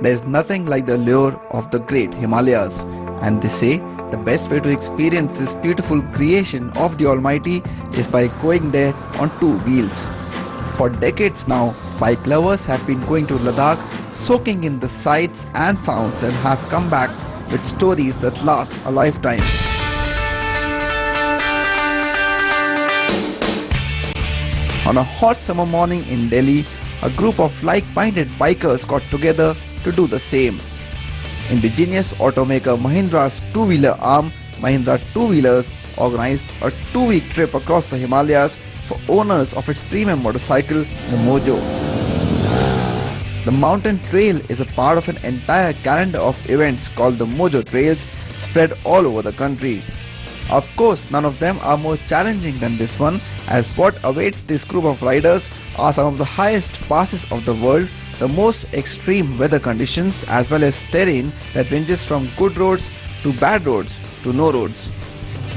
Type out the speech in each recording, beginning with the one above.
There is nothing like the lure of the great Himalayas, and they say the best way to experience this beautiful creation of the Almighty is by going there on two wheels. For decades now, bike lovers have been going to Ladakh, soaking in the sights and sounds, and have come back with stories that last a lifetime. On a hot summer morning in Delhi, a group of like-minded bikers got together to do the same. Indigenous automaker Mahindra's two-wheeler arm, Mahindra Two-Wheelers, organized a 2-week trip across the Himalayas for owners of its premium motorcycle, the Mojo. The mountain trail is a part of an entire calendar of events called the Mojo Trails, spread all over the country. Of course, none of them are more challenging than this one, as what awaits this group of riders are some of the highest passes of the world, the most extreme weather conditions, as well as terrain that ranges from good roads to bad roads to no roads.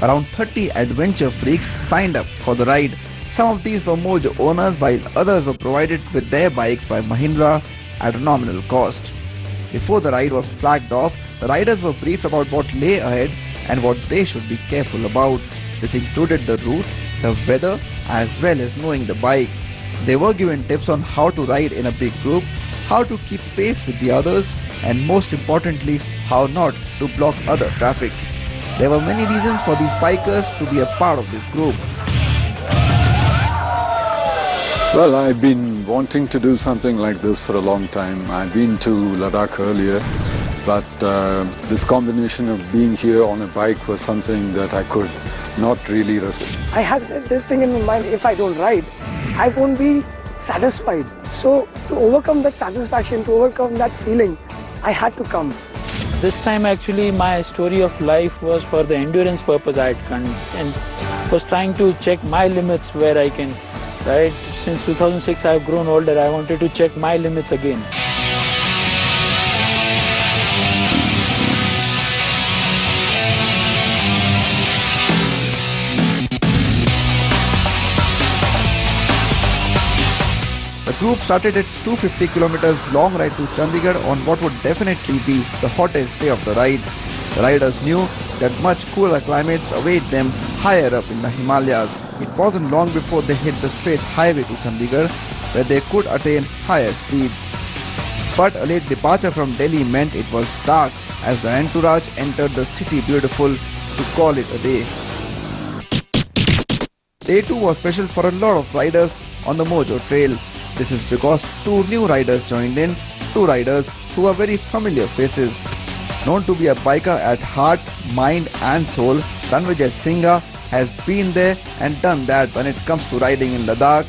Around 30 adventure freaks signed up for the ride. Some of these were Mojo owners, while others were provided with their bikes by Mahindra at a nominal cost. Before the ride was flagged off, the riders were briefed about what lay ahead and what they should be careful about. This included the route, the weather, as well as knowing the bike. They were given tips on how to ride in a big group, how to keep pace with the others, and most importantly, how not to block other traffic. There were many reasons for these bikers to be a part of this group. Well, I've been wanting to do something like this for a long time. I've been to Ladakh earlier, but this combination of being here on a bike was something that I could not really resist. I had this thing in my mind, if I don't ride, I won't be satisfied. So to overcome that satisfaction, to overcome that feeling, I had to come. This time actually my story of life was for the endurance purpose. I had and was trying to check my limits where I can, right? Since 2006 I have grown older, I wanted to check my limits again. The group started its 250 kilometers long ride to Chandigarh on what would definitely be the hottest day of the ride. The riders knew that much cooler climates await them higher up in the Himalayas. It wasn't long before they hit the straight highway to Chandigarh, where they could attain higher speeds. But a late departure from Delhi meant it was dark as the entourage entered the city beautiful to call it a day. Day 2 was special for a lot of riders on the Mojo Trail. This is because two new riders joined in, two riders who are very familiar faces. Known to be a biker at heart, mind and soul, Ranvijay Singha has been there and done that when it comes to riding in Ladakh.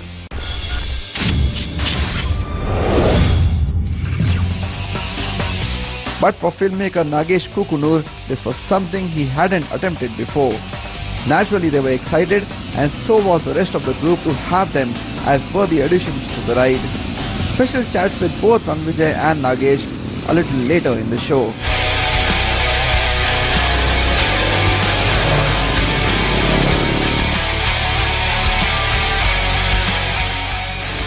But for filmmaker Nagesh Kukunur, this was something he hadn't attempted before. Naturally, they were excited, and so was the rest of the group to have them as worthy additions to the ride. Special chats with both Ranvijay and Nagesh a little later in the show.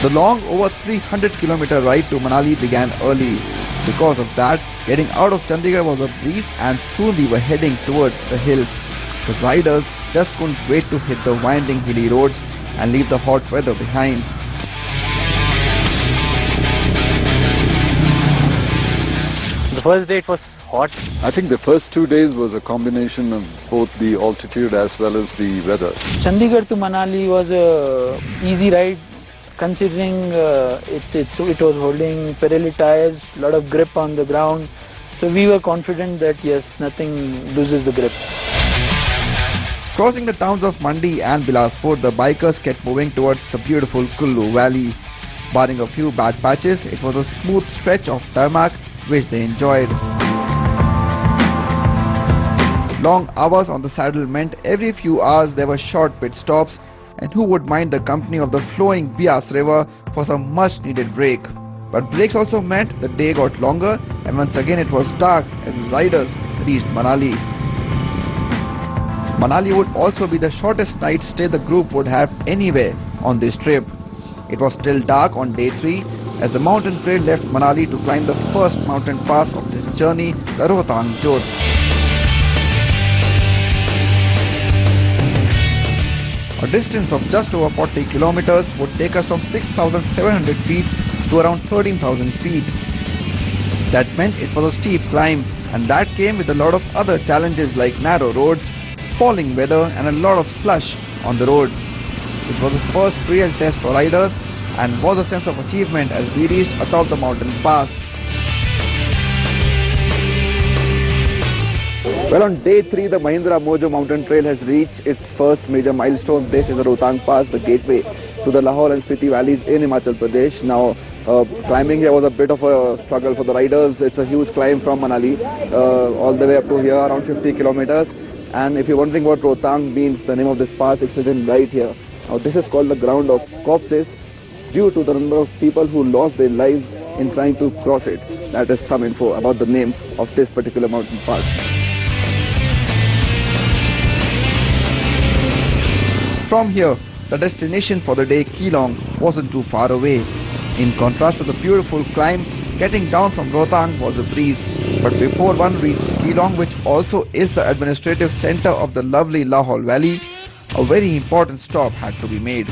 The long over 300-kilometer ride to Manali began early. Because of that, getting out of Chandigarh was a breeze, and soon we were heading towards the hills. The riders just couldn't wait to hit the winding hilly roads and leave the hot weather behind. The first day it was hot. I think the first 2 days was a combination of both the altitude as well as the weather. Chandigarh to Manali was a easy ride, considering it was holding Pirelli tires, a lot of grip on the ground. So we were confident that yes, nothing loses the grip. Crossing the towns of Mandi and Bilaspur, the bikers kept moving towards the beautiful Kullu Valley. Barring a few bad patches, it was a smooth stretch of tarmac which they enjoyed. Long hours on the saddle meant every few hours there were short pit stops, and who would mind the company of the flowing Bias River for some much needed break. But breaks also meant the day got longer, and once again it was dark as the riders reached Manali. Manali would also be the shortest night stay the group would have anywhere on this trip. It was still dark on day 3 as the mountain trail left Manali to climb the first mountain pass of this journey, the Rohtang Jodh. A distance of just over 40 kilometers would take us from 6,700 feet to around 13,000 feet. That meant it was a steep climb, and that came with a lot of other challenges like narrow roads, falling weather and a lot of slush on the road. It was the first real test for riders and was a sense of achievement as we reached atop the mountain pass. Well, on day 3, the Mahindra Mojo mountain trail has reached its first major milestone. This is the Rohtang Pass, the gateway to the Lahore and Spiti valleys in Himachal Pradesh. Now, climbing here was a bit of a struggle for the riders. It's a huge climb from Manali all the way up to here, around 50 kilometers. And if you're wondering what Rohtang means, the name of this pass, it's written right here. Now, this is called the ground of corpses due to the number of people who lost their lives in trying to cross it. That is some info about the name of this particular mountain pass. From here, the destination for the day, Keelong, wasn't too far away. In contrast to the beautiful climb, getting down from Rohtang was a breeze. But before one reached Keelong, which also is the administrative center of the lovely Lahore Valley, a very important stop had to be made.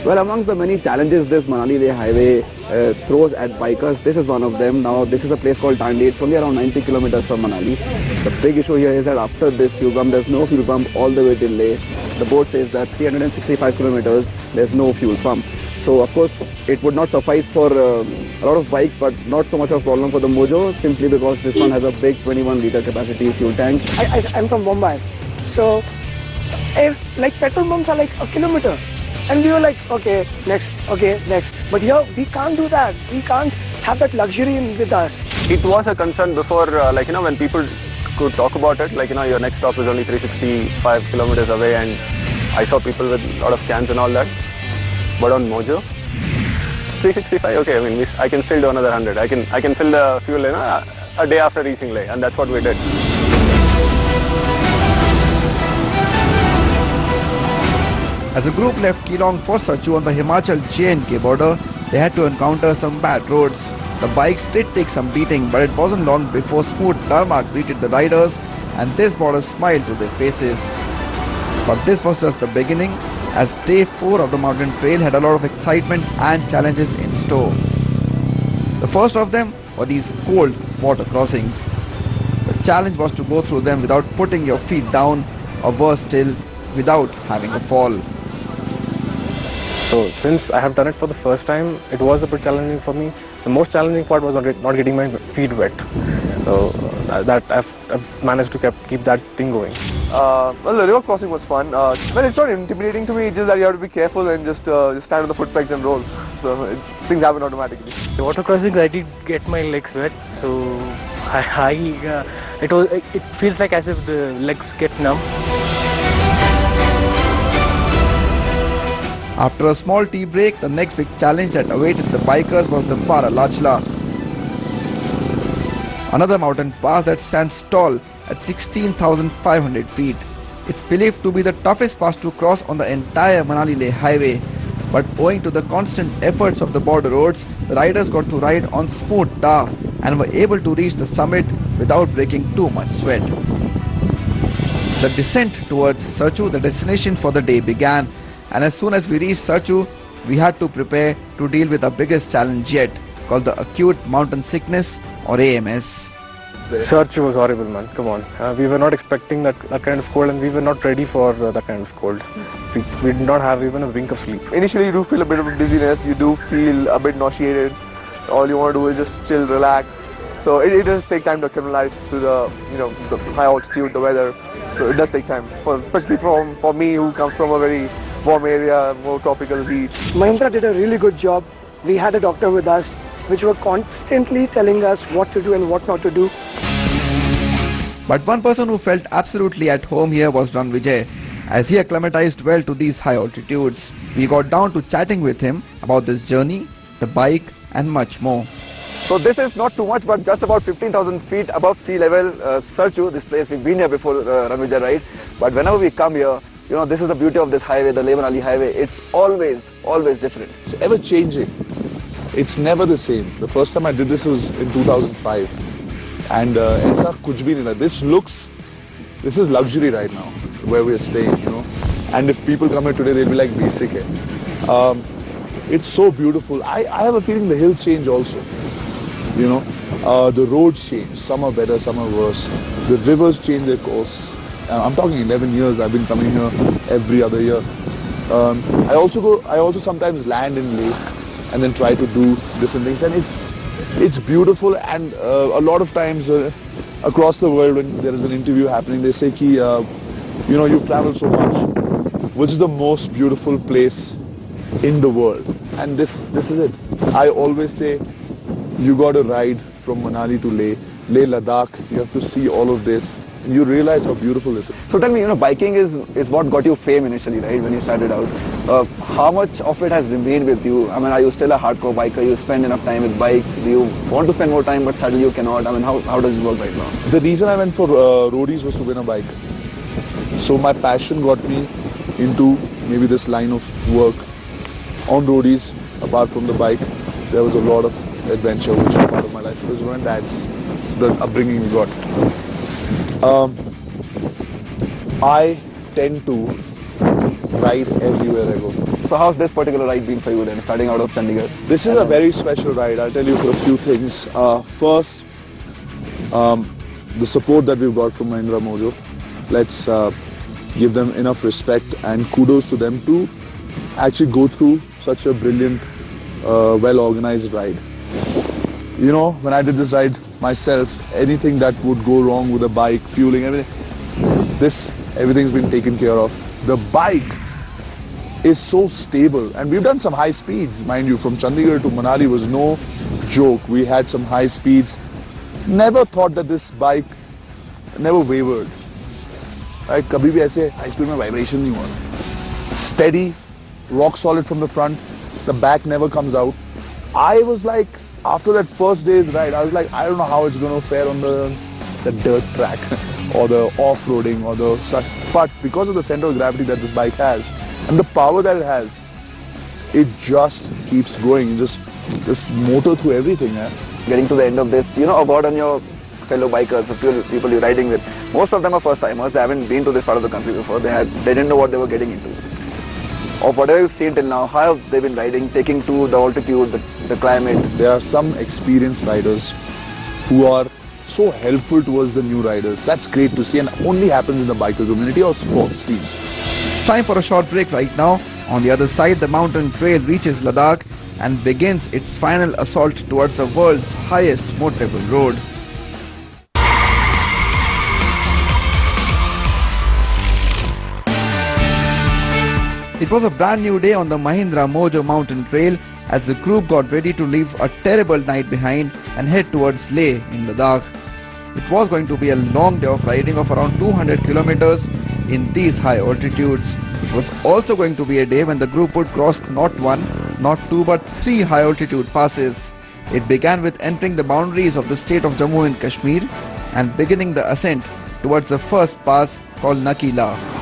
Well, amongst the many challenges this Manali-Leh highway throws at bikers, this is one of them. Now, this is a place called Dandi. It's only around 90 kilometers from Manali. The big issue here is that after this fuel bump, there's no fuel pump all the way till Leh. The board says that 365 kilometers, there's no fuel pump. So, of course, it would not suffice for a lot of bikes, but not so much of a problem for the Mojo, simply because this one has a big 21-liter capacity fuel tank. I'm from Mumbai, so like petrol pumps are like a kilometer. And we were like, okay, next. But here, we can't do that. We can't have that luxury with us. It was a concern before, when people could talk about it, your next stop is only 365 kilometers away, and I saw people with a lot of cans and all that. But on Mojo, 365, okay, I can still do another 100. I can fill the fuel, a day after reaching Leh, and that's what we did. As the group left Keelong for Sarchu on the Himachal-J&K border, they had to encounter some bad roads. The bikes did take some beating, but it wasn't long before smooth tarmac greeted the riders, and this brought a smile to their faces. But this was just the beginning, as day 4 of the mountain trail had a lot of excitement and challenges in store. The first of them were these cold water crossings. The challenge was to go through them without putting your feet down, or worse still, without having a fall. So since I have done it for the first time, it was a bit challenging for me. The most challenging part was not getting my feet wet. So that I've managed to keep that thing going. Well, the river crossing was fun. Well, it's not intimidating to me, it's just that you have to be careful and just stand on the foot pegs and roll. So things happen automatically. The water crossings, I did get my legs wet, so it feels like as if the legs get numb. After a small tea break, the next big challenge that awaited the bikers was the Paralachla, another mountain pass that stands tall at 16,500 feet. It's believed to be the toughest pass to cross on the entire Manali-Leh highway, but owing to the constant efforts of the border roads, the riders got to ride on smooth tar and were able to reach the summit without breaking too much sweat. The descent towards Sarchu, the destination for the day, began. And as soon as we reached Sarchu, we had to prepare to deal with our biggest challenge yet, called the acute mountain sickness, or AMS. Sarchu was horrible, man. Come on. We were not expecting that kind of cold, and we were not ready for that kind of cold. We did not have even a wink of sleep. Initially, you do feel a bit of dizziness. You do feel a bit nauseated. All you want to do is just chill, relax. So it does take time to acclimatize to the high altitude, the weather. So it does take time, especially for me who comes from a very warm area, more tropical heat. Mahindra did a really good job. We had a doctor with us, which were constantly telling us what to do and what not to do. But one person who felt absolutely at home here was Ranvijay, as he acclimatized well to these high altitudes. We got down to chatting with him about this journey, the bike, and much more. So this is not too much, but just about 15,000 feet above sea level, Sarchu, this place we've been here before, Ranvijay, right? But whenever we come here, this is the beauty of this highway, the Manali highway. It's always different. It's ever changing. It's never the same. The first time I did this was in 2005, and ऐसा कुछ भी नहीं था. This is luxury right now, where we're staying, And if people come here today, they'll be like, basic hai. It's so beautiful. I have a feeling the hills change also. The roads change. Some are better, some are worse. The rivers change their course. I'm talking 11 years. I've been coming here every other year. I also sometimes land in Leh and then try to do different things. And it's beautiful. And a lot of times across the world, when there is an interview happening, they say, ki, you've traveled so much. Which is the most beautiful place in the world? And this is it. I always say, you got to ride from Manali to Leh, Ladakh. You have to see all of this. And you realize how beautiful this is. So tell me, biking is what got you fame initially, right? When you started out. How much of it has remained with you? I mean, are you still a hardcore biker? You spend enough time with bikes? Do you want to spend more time, but suddenly you cannot? I mean, how does it work right now? The reason I went for roadies was to win a bike. So my passion got me into maybe this line of work. On roadies, apart from the bike, there was a lot of adventure which was part of my life. Because that's the upbringing we got. I tend to ride everywhere I go. So how's this particular ride been for you then, starting out of Chandigarh? This is a very special ride. I'll tell you for a few things. First, the support that we've got from Mahindra Mojo. Let's give them enough respect and kudos to them to actually go through such a brilliant, well-organized ride. When I did this ride myself, anything that would go wrong with the bike, fueling, everything's been taken care of. The bike is so stable, and we've done some high speeds, mind you. From Chandigarh to Manali was no joke. We had some high speeds. Never thought that this bike never wavered. Right? कभी भी ऐसे high speed में vibration नहीं हुआ. Steady, rock solid from the front. The back never comes out. I was like, after that first day's ride, I was like, I don't know how it's going to fare on the dirt track or the off-roading or the such. But because of the center of gravity that this bike has and the power that it has, it just keeps going. Just motor through everything. Getting to the end of this, a word on your fellow bikers, the people you're riding with. Most of them are first-timers. They haven't been to this part of the country before. They didn't know what they were getting into. Of whatever you've seen till now, how have they been riding, taking to the altitude, the climate? There are some experienced riders who are so helpful towards the new riders. That's great to see, and only happens in the biker community or sports teams. It's time for a short break right now. On the other side, the mountain trail reaches Ladakh and begins its final assault towards the world's highest motorable road. It was a brand new day on the Mahindra Mojo mountain trail as the group got ready to leave a terrible night behind and head towards Leh in Ladakh. It was going to be a long day of riding of around 200 kilometers in these high altitudes. It was also going to be a day when the group would cross not one, not two but three high altitude passes. It began with entering the boundaries of the state of Jammu and Kashmir and beginning the ascent towards the first pass called Nakila.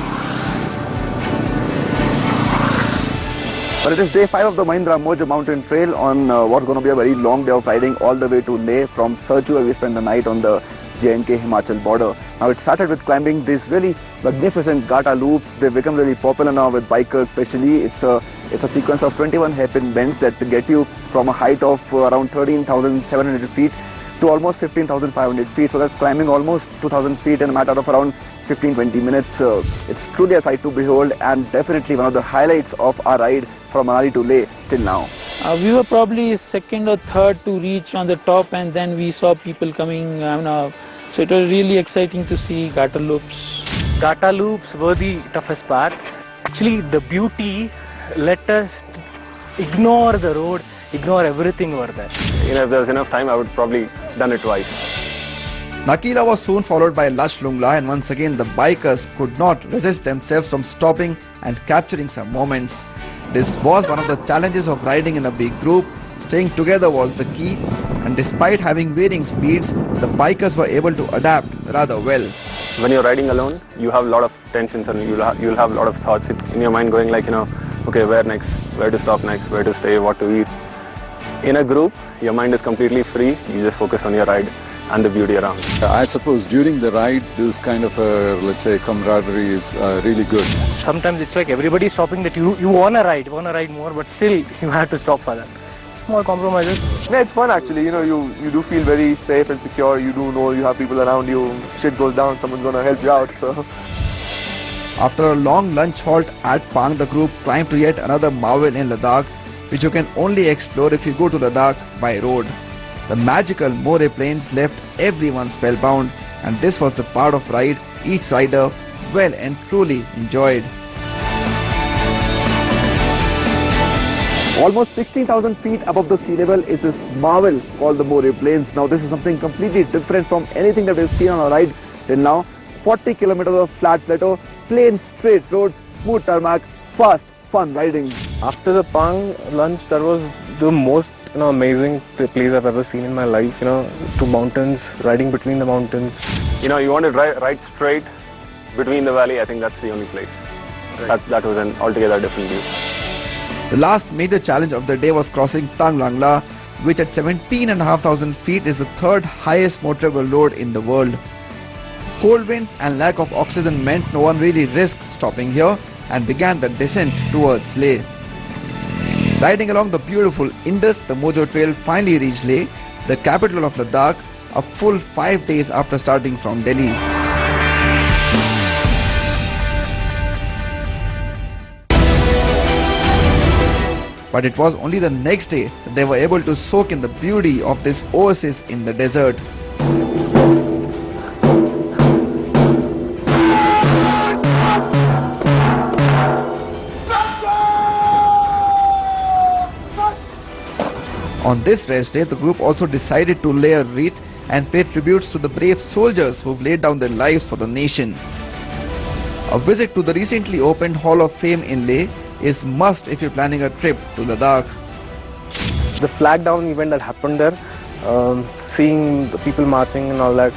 But it is day 5 of the Mahindra Mojo mountain trail on what's going to be a very long day of riding all the way to Leh from Sarchu, where we spent the night on the J&K Himachal border. Now it started with climbing these really magnificent Gata loops. They've become really popular now with bikers especially. It's a sequence of 21 hairpin bends that get you from a height of around 13,700 feet to almost 15,500 feet. So that's climbing almost 2,000 feet in a matter of around 15-20 minutes. It's truly a sight to behold and definitely one of the highlights of our ride from Manali to Leh till now. We were probably second or third to reach on the top, and then we saw people coming. So it was really exciting to see Gata loops. Gata loops were the toughest part. Actually, the beauty let us ignore the road, ignore everything over there. If there was enough time, I would probably done it twice. Nakila was soon followed by Lush Lungla, and once again the bikers could not resist themselves from stopping and capturing some moments. This was one of the challenges of riding in a big group. Staying together was the key, and despite having varying speeds, the bikers were able to adapt rather well. When you're riding alone, you have a lot of tensions and you'll have a lot of thoughts in your mind going like, okay, where next, where to stop next, where to stay, what to eat. In a group, your mind is completely free. You just focus on your ride and the beauty around. I suppose during the ride, this kind of, let's say, camaraderie is really good. Sometimes it's like everybody's stopping that you want to ride more, but still you have to stop for that. Small compromises. Yeah, it's fun actually. You do feel very safe and secure. You do know you have people around you. Shit goes down, someone's gonna help you out. So. After a long lunch halt at Pang, the group climbed to yet another marvel in Ladakh, which you can only explore if you go to Ladakh by road. The magical Moray plains left everyone spellbound, and this was the part of ride each rider well and truly enjoyed. Almost 16,000 feet above the sea level is this marvel called the Moray Plains. Now this is something completely different from anything that we've seen on our ride till now. 40 kilometers of flat plateau, plain straight roads, smooth tarmac, fast, fun riding. After the Pang lunch, that was the most amazing place I've ever seen in my life. Two mountains, riding between the mountains. You want to ride straight between the valley. I think that's the only place. Right. That was an altogether different view. The last major challenge of the day was crossing Tang Langla, which at 17,500 feet is the third highest motorable road in the world. Cold winds and lack of oxygen meant no one really risked stopping here and began the descent towards Leh. Riding along the beautiful Indus, the Mojo trail finally reached Leh, the capital of Ladakh, a full 5 days after starting from Delhi. But it was only the next day that they were able to soak in the beauty of this oasis in the desert. On this rest day, the group also decided to lay a wreath and pay tributes to the brave soldiers who've laid down their lives for the nation. A visit to the recently opened Hall of Fame in Leh is must if you're planning a trip to Ladakh. The flag down event that happened there, seeing the people marching and all that,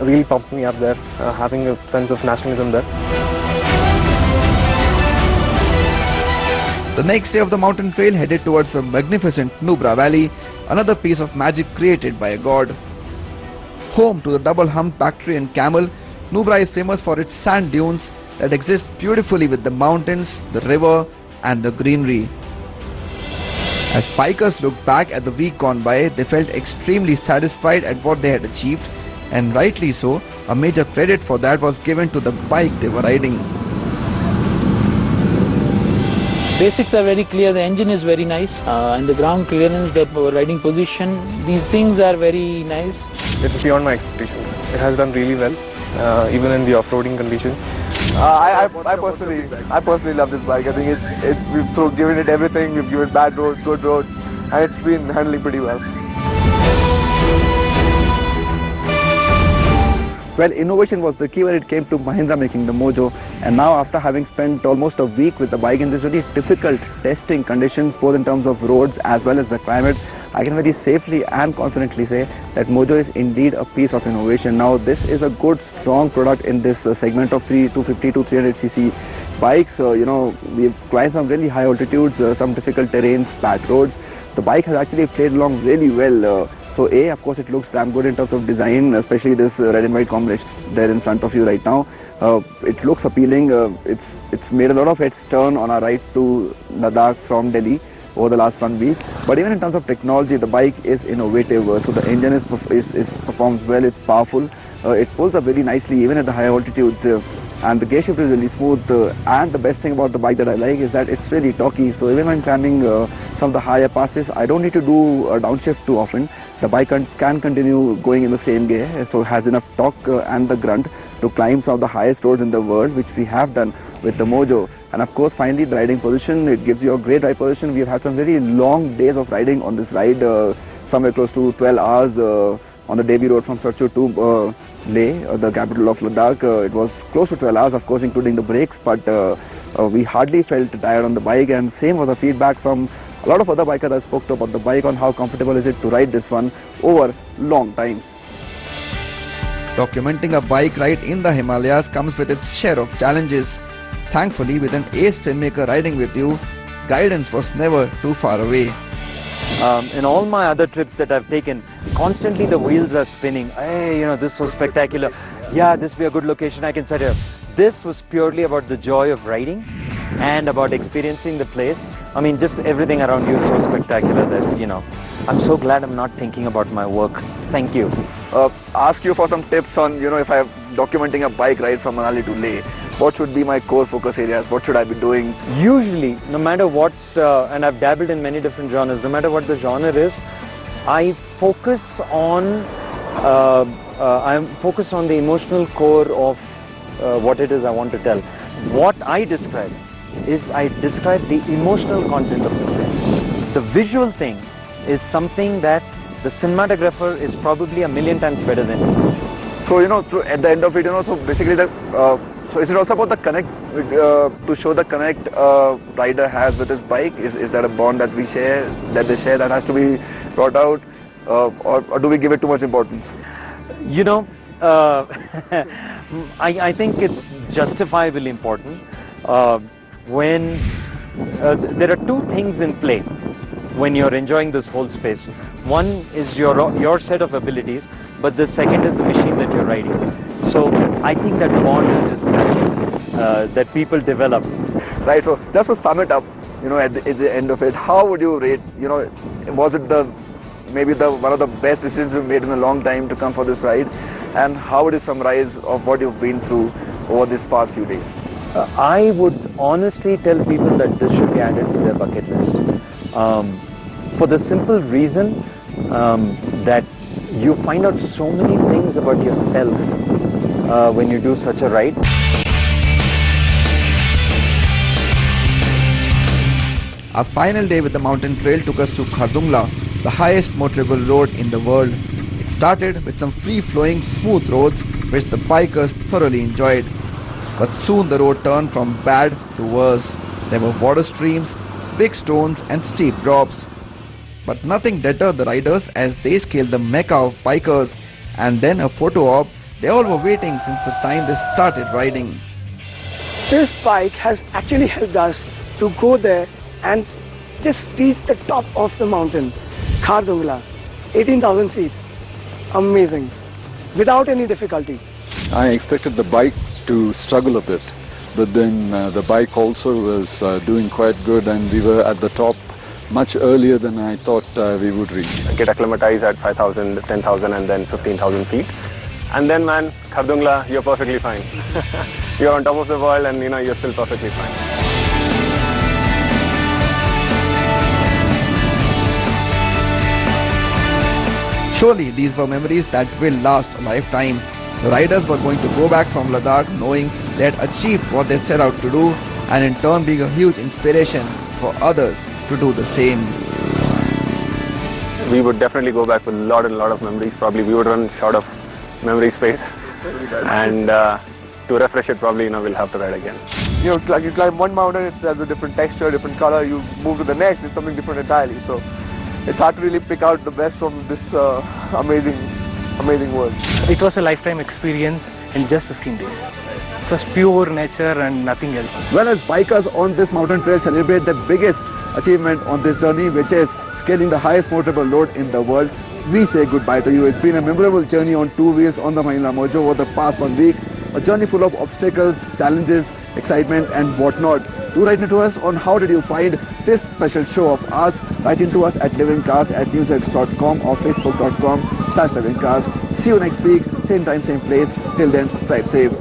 really pumped me up there, having a sense of nationalism there. The next day of the mountain trail headed towards the magnificent Nubra Valley, another piece of magic created by a god. Home to the double-humped Bactrian camel, Nubra is famous for its sand dunes that exist beautifully with the mountains, the river and the greenery. As bikers looked back at the week gone by, they felt extremely satisfied at what they had achieved, and rightly so. A major credit for that was given to the bike they were riding. Basics are very clear, the engine is very nice, and the ground clearance, the riding position, these things are very nice. It's beyond my expectations. It has done really well, even in the off-roading conditions. I personally love this bike. I think we've given it everything. We've given bad roads, good roads, and it's been handling pretty well. Well, innovation was the key when it came to Mahindra making the Mojo, and now after having spent almost a week with the bike in this really difficult testing conditions, both in terms of roads as well as the climate, I can very safely and confidently say that Mojo is indeed a piece of innovation. Now this is a good strong product in this segment of 250 to 300cc bikes. We've climbed some really high altitudes, some difficult terrains, back roads. The bike has actually played along really well. So of course it looks damn good in terms of design, especially this red and white combination there in front of you right now. It looks appealing. It's made a lot of heads turn on our ride to Ladakh from Delhi over the last 1 week. But even in terms of technology, the bike is innovative. So the engine performs well, it's powerful. It pulls up very nicely even at the high altitudes. And the gear shift is really smooth. And the best thing about the bike that I like is that it's really torquey. So even when climbing some of the higher passes, I don't need to do a downshift too often. The bike can continue going in the same gear, so it has enough torque and the grunt to climb some of the highest roads in the world, which we have done with the Mojo. And of course, finally, the riding position, it gives you a great ride position. We've had some very long days of riding on this ride, somewhere close to 12 hours on the Devi road from Sarchu to Leh, the capital of Ladakh. It was close to 12 hours, of course, including the breaks, but we hardly felt tired on the bike, and same was the feedback from A lot of other bikers I spoke to about the bike on how comfortable is it to ride this one over long time. Documenting a bike ride in the Himalayas comes with its share of challenges. Thankfully, with an ace filmmaker riding with you, guidance was never too far away. In all my other trips that I've taken, constantly the wheels are spinning. Hey, this was spectacular. Yeah, this will be a good location, I can set here. This was purely about the joy of riding and about experiencing the place. I mean, just everything around you is so spectacular that, I'm so glad I'm not thinking about my work. Thank you. Ask you for some tips on, if I'm documenting a bike ride from Manali to Leh. What should be my core focus areas? What should I be doing? Usually, no matter what, and I've dabbled in many different genres, no matter what the genre is, I focus on the emotional core of what it is I want to tell. What I describe is I describe the emotional content of the film. The visual thing is something that the cinematographer is probably 1,000,000 times better than me. So, at the end of it, so basically so is it also about the connect, to show the connect rider has with his bike? Is that a bond that they share that has to be brought out? Or do we give it too much importance? I think it's justifiably important. When there are two things in play when you're enjoying this whole space. One is your set of abilities, but the second is the machine that you're riding. So I think that bond is just natural, that people develop. Right, so just to sum it up, at the end of it, how would you rate, was it maybe one of the best decisions you've made in a long time to come for this ride? And how would you summarize of what you've been through over these past few days? I would honestly tell people that this should be added to their bucket list. For the simple reason that you find out so many things about yourself when you do such a ride. Our final day with the mountain trail took us to Khardung, the highest motorable road in the world. It started with some free-flowing smooth roads which the bikers thoroughly enjoyed. But soon the road turned from bad to worse. There were water streams, big stones and steep drops. But nothing deterred the riders as they scaled the mecca of bikers, and then a photo op. They all were waiting since the time they started riding. This bike has actually helped us to go there and just reach the top of the mountain, Khardung, 18,000 feet. Amazing, without any difficulty. I expected the bike to struggle a bit, but then the bike also was doing quite good, and we were at the top much earlier than I thought we would reach. Get acclimatized at 5,000, 10,000 and then 15,000 feet. And then man, Khardung, you're perfectly fine. You're on top of the world and you're still perfectly fine. Surely these were memories that will last a lifetime. The riders were going to go back from Ladakh knowing they had achieved what they set out to do, and in turn being a huge inspiration for others to do the same. We would definitely go back with a lot of memories. Probably we would run short of memory space, and to refresh it, probably we'll have to ride again. Like you climb one mountain, it has a different texture, different color. You move to the next, it's something different entirely. So it's hard to really pick out the best from this amazing world. It was a lifetime experience in just 15 days. It was pure nature and nothing else. Well, as bikers on this mountain trail celebrate the biggest achievement on this journey, which is scaling the highest motorable road in the world, we say goodbye to you. It's been a memorable journey on two wheels on the Mahindra Mojo over the past 1 week. A journey full of obstacles, challenges, excitement and whatnot. Do write into us on how did you find this special show of ours. Write into us at livingcars@newsx.com or facebook.com/livingcars. See you next week, same time, same place. Till then, drive safe.